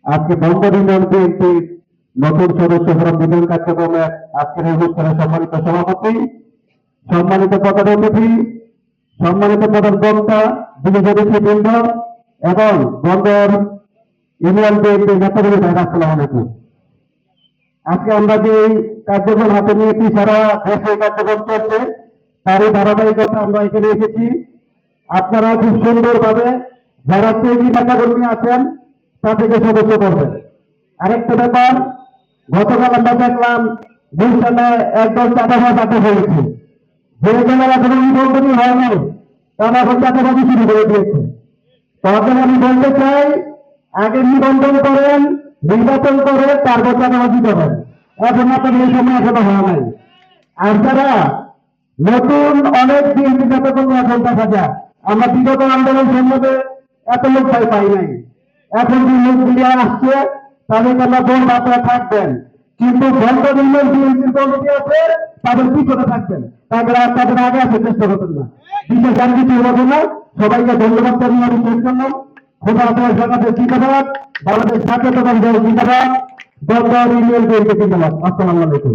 আজকে বঙ্গ union BNP নতুন সদস্য ফোরাম বিতরণ কার্যক্রমে আজকের এই অনুষ্ঠানে সম্মানিত সভাপতি, সম্মানিত প্রধান অতিথি, সম্মানিত প্রধান বক্তা, বিজেপি বৃন্দ এবং বন্দর ইউনিয়ন বিএনপি নেতাগুলি ভাইরা, আসসালামু আলাইকুম। আজকে আমরা যে কার্যক্রম হাতে নিয়েছি, সারা দেশে কার্যক্রম চলছে, তারই ধারাবাহিকতা আমরা এখানে এসেছি। আপনারা খুব সুন্দরভাবে যারা তৈরি নেতাকর্মী আছেন তাদেরকে সদস্য করবেন। আরেকটা ব্যাপার, গতকাল আমরা দেখলাম গুলশানে একদল চাঁদাবাজ আটক হয়েছে। যে জেলার এখনো নিবন্ধনই হয় নাই, তারা এখন চাঁদাবাজি শুরু করে দিয়েছে। তখন আমি বলতে চাই, আগে নিবন্ধন করেন, নির্বাচন করে তারপর চাঁদাবাজি করেন। এখন আপনাদের এই সময় এখনো হয় নাই। আর যারা নতুন অনেক বিএনপি নেতাকর্মী এখন দেখা যায়, আমরা বিগত আন্দোলন সম্বন্ধে এত লোক পাই নাই। এখন যে লোকগুলি আসছে তাদেরকে আমরা বলবো আপনারা থাকবেন, কিন্তু বন্ধ ইউনিয়ন বিএনপির কমিটি আছে তাদের পিছনে থাকবেন, তাদের আগে আসতে চেষ্টা করবেন না। বিশেষ আর কিছু হবে না। সবাইকে ধন্যবাদ জানিয়ে আমি শেষ করলাম। খোদা আপনার জায়গাতে জিন্দাবাদ, বাংলাদেশ জাতীয়তাবাদী দল জিন্দাবাদ, বন্ধ ইউনিয়ন বিএনপি জিন্দাবাদ। আসসালামু আলাইকুম।